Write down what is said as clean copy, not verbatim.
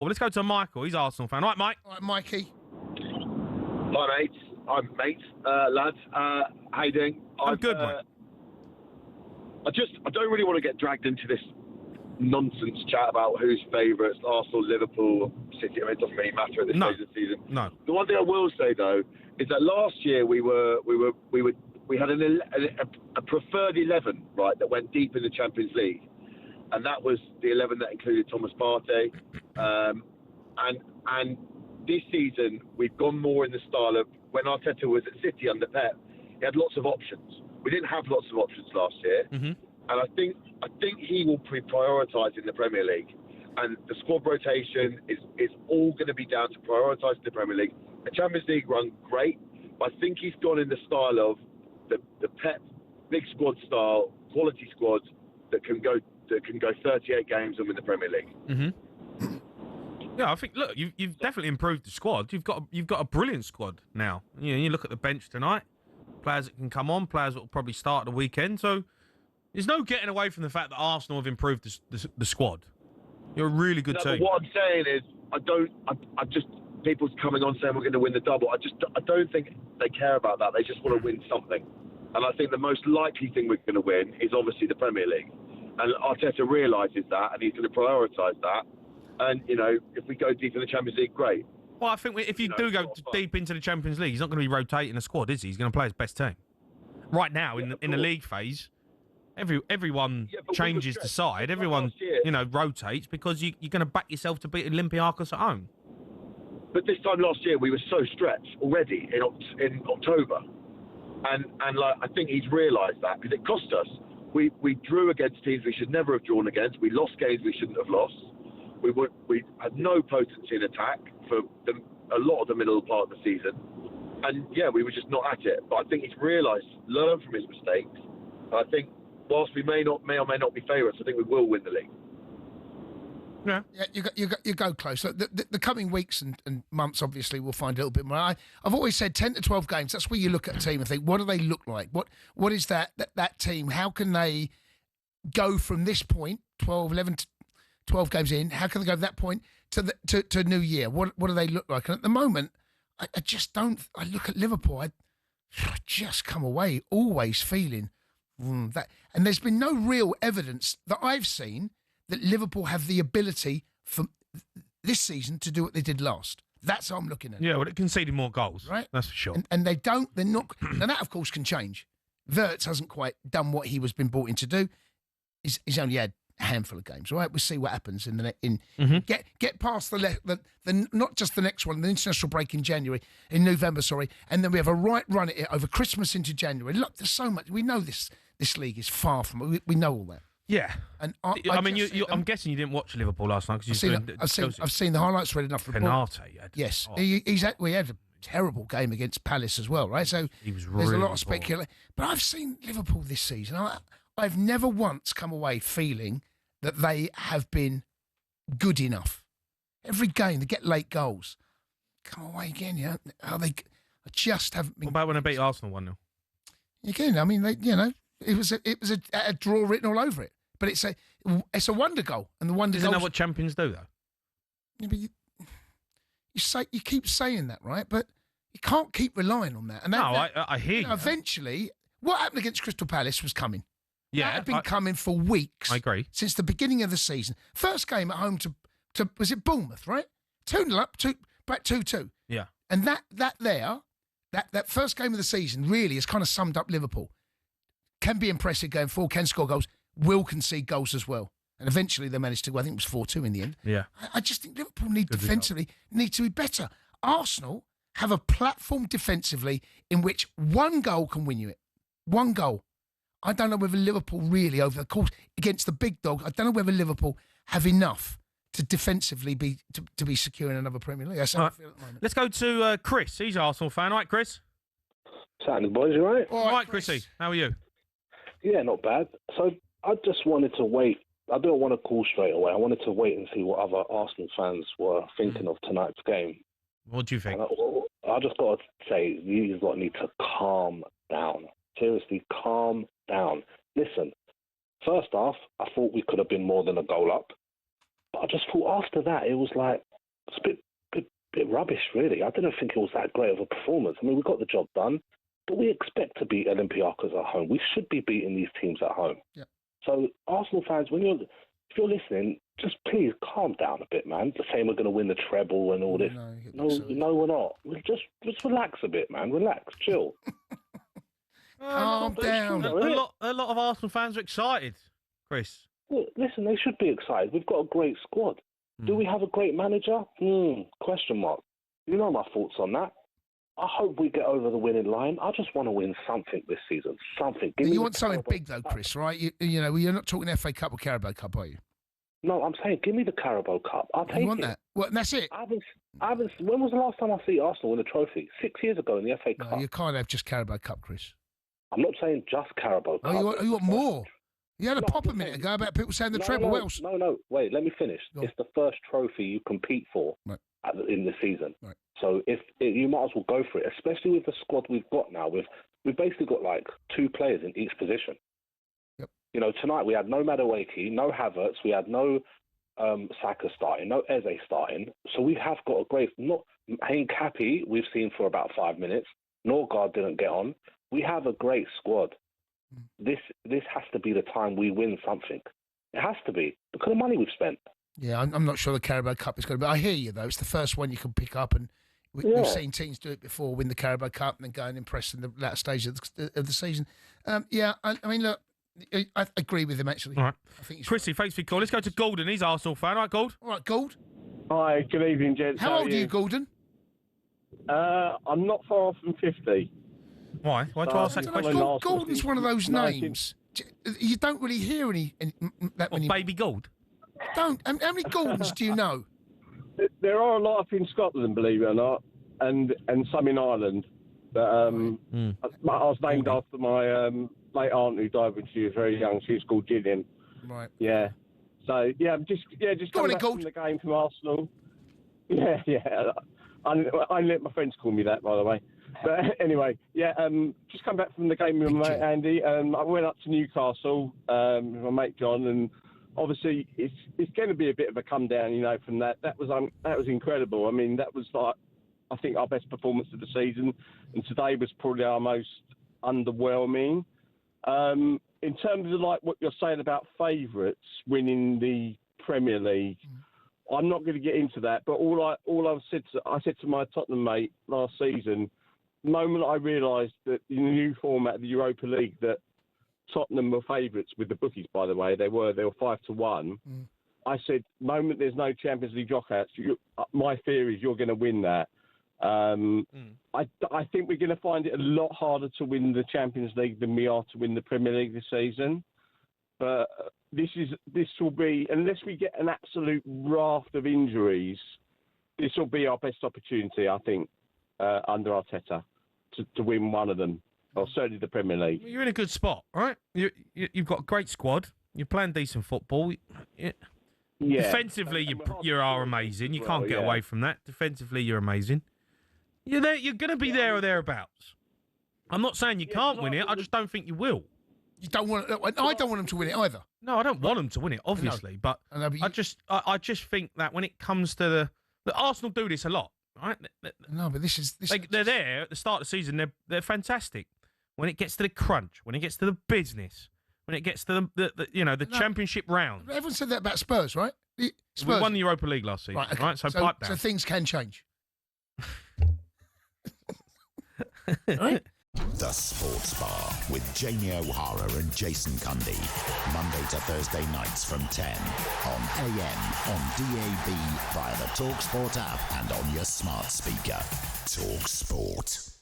Well, let's go to Michael. He's an Arsenal fan. Right, Mike. All right, Mikey. Hi, mate. I'm lads. How you doing? I'm good, mate. I don't really want to get dragged into this nonsense chat about who's favourites, Arsenal, Liverpool, City. I mean, it doesn't really matter at this stage of the season. No. The one thing I will say though is that last year we had a preferred 11, right, that went deep in the Champions League, and that was the 11 that included Thomas Partey, and this season we've gone more in the style of when Arteta was at City under Pep. He had lots of options. We didn't have lots of options last year, and I think he will be prioritising the Premier League, and the squad rotation is all going to be down to prioritising the Premier League. The Champions League run great, but I think he's gone in the style of the Pep big squad style, quality squads that can go 38 games and win the Premier League. Yeah, I think. Look, you've definitely improved the squad. You've got a brilliant squad now. You look at the bench tonight. Players that can come on, players that will probably start at the weekend. So there's no getting away from the fact that Arsenal have improved the squad. You're a really good team. But what I'm saying is, I just people's coming on saying we're going to win the double. I don't think they care about that. They just want to win something. And I think the most likely thing we're going to win is obviously the Premier League. And Arteta realises that, and he's going to prioritise that. And, if we go deep in the Champions League, great. Well, I think if you do go deep into the Champions League, he's not going to be rotating a squad, is he? He's going to play his best team. Right now, in the league phase, everyone changes the side. Everyone, rotates because you're going to back yourself to beat Olympiacos at home. But this time last year, we were so stretched already in October. And I think he's realised that because it cost us. We drew against teams we should never have drawn against. We lost games we shouldn't have lost. We had no potency in attack for a lot of the middle part of the season. And, we were just not at it. But I think he's realised, learned from his mistakes. And I think whilst we may or may not be favourites, I think we will win the league. Yeah, you go close. The coming weeks and months, obviously, we'll find a little bit more. I've always said 10 to 12 games, that's where you look at a team and think, what do they look like? What is that team? How can they go from this point, 11 to 12 games in, how can they go from that point to New Year? What do they look like? And at the moment, I just don't. I look at Liverpool, I just come away always feeling that. And there's been no real evidence that I've seen that Liverpool have the ability for this season to do what they did last. That's how I'm looking at it. Yeah, well, it conceded more goals. Right? That's for sure. And they're not. Now, that, of course, can change. Wirtz hasn't quite done what he was been brought in to do. He's only had a handful of games, all right? We'll see what happens get past the not just the next one, the international break in November, and then we have a right run at it over Christmas into January. Look, there's so much. We know this league is far from. We know all that. Yeah, and I'm guessing you didn't watch Liverpool last night because I've seen the highlights. Read enough. Penalty. Yes, we had a terrible game against Palace as well, right? So he was there's really a lot of speculation. But I've seen Liverpool this season. I've never once come away feeling that they have been good enough. Every game they get late goals, come away again. I just haven't been. What about when they beat Arsenal 1-0? Again, I mean, it was a draw written all over it. But it's a wonder goal, and the wonder goal. Isn't that what champions do, though? Yeah, but you keep saying that, right? But you can't keep relying on that. And I hear you. Eventually, what happened against Crystal Palace was coming. Yeah, that had been coming for weeks. I agree. Since the beginning of the season. First game at home to was it Bournemouth, right? 2-0 up, back 2-2. Yeah. And that first game of the season really has kind of summed up Liverpool. Can be impressive going forward, can score goals, will concede goals as well. And eventually they managed to, I think it was 4-2 in the end. Yeah. I just think Liverpool defensively need to be better. Arsenal have a platform defensively in which one goal can win you it. One goal. I don't know whether Liverpool really, over the course, against the big dogs, I don't know whether Liverpool have enough to defensively be secure in another Premier League. That's how I feel at the moment. Let's go to Chris. He's an Arsenal fan. All right, Chris? Saturday, boys, you all right? All right, Chrissy. How are you? Yeah, not bad. So I just wanted to wait. I don't want to call straight away. I wanted to wait and see what other Arsenal fans were thinking of tonight's game. What do you think? I just got to say, you lot need to calm down. Seriously, calm down. Listen, first half, I thought we could have been more than a goal up. But I just thought after that, it was like, it's a bit rubbish, really. I didn't think it was that great of a performance. I mean, we got the job done, but we expect to beat Olympiacos at home. We should be beating these teams at home. Yeah. So, Arsenal fans, if you're listening, just please calm down a bit, man. The same, we're going to win the treble and all this. No, we're not. Just relax a bit, man. Relax, chill. Calm down. A lot of Arsenal fans are excited, Chris. Look, listen, they should be excited. We've got a great squad. Do we have a great manager? Question mark. You know my thoughts on that. I hope we get over the winning line. I just want to win something this season. Something. You want something big, though, Chris, right? You know, you're not talking FA Cup or Carabao Cup, are you? No, I'm saying, give me the Carabao Cup. I'll take it. You want that? Well, that's it. I haven't. When was the last time I see Arsenal win a trophy? 6 years ago in the FA Cup. No, you can't have just Carabao Cup, Chris. I'm not saying just Carabao Cup. Oh, you want more? You had a pop a minute ago about people saying the treble. What else? No. Wait, let me finish. It's the first trophy you compete for in the season. Right. So you might as well go for it, especially with the squad we've got now. We've basically got like 2 players in each position. Yep. You know, tonight we had no Madueke, no Havertz, we had no Saka starting, no Eze starting. So we have got a great. Not Hain-Cappy, we've seen for about 5 minutes. Norgard didn't get on. We have a great squad. This has to be the time we win something. It has to be because of the money we've spent. Yeah, I'm not sure the Carabao Cup is going to be. I hear you though. It's the first one you can pick up, and we've seen teams do it before, win the Carabao Cup, and then go and impress in the latter stage of the season. I mean, look, I agree with him actually. All right, I think Chrissy, thanks for your call. Let's go to Gordon. He's Arsenal fan. All right, Gold. All right, Gold. Hi, good evening, gents. How old are you, Gordon? I'm not far off from 50. Why? Why do you ask that question? Gordon's one of those names. You don't really hear any that many. Baby Gold? Don't. How many Gordons do you know? There are a lot up in Scotland, believe it or not, and some in Ireland. But I was named after my late aunt who died when she was very young. She was called Gillian. Right. Yeah. So just coming back from the game from Arsenal. Yeah. I let my friends call me that, by the way. But anyway, just come back from the game with my mate Andy. I went up to Newcastle with my mate John, and obviously it's going to be a bit of a come down, you know, from that. That was incredible. I mean, that was like, I think, our best performance of the season, and today was probably our most underwhelming. In terms of like what you're saying about favourites winning the Premier League, I'm not going to get into that. But I said to my Tottenham mate last season, the moment I realised that in the new format of the Europa League that Tottenham were favourites with the bookies, by the way, they were 5-1. I said, moment there's no Champions League knockouts, my theory is you're going to win that. I think we're going to find it a lot harder to win the Champions League than we are to win the Premier League this season. But this will be, unless we get an absolute raft of injuries, this will be our best opportunity, I think, under Arteta to win one of them, or certainly the Premier League. You're in a good spot, right? You've got a great squad. You're playing decent football. Defensively, you are amazing. You can't get away from that. Defensively, you're amazing. You're there. You're going to be there or thereabouts. I'm not saying you can't win it. I just don't think you will. You don't want. I don't want them to win it either. No, I don't want them to win it, obviously. But I just think that when it comes to the Arsenal do this a lot, right? No, but they're there at the start of the season. They're fantastic. When it gets to the crunch, when it gets to the business, when it gets to the championship round. Everyone said that about Spurs, right? Spurs. We won the Europa League last season, right? So pipe down. So things can change. Right? The Sports Bar with Jamie O'Hara and Jason Cundy. Monday to Thursday nights from 10 on AM, on DAB, via the talkSPORT app and on your smart speaker. talkSPORT.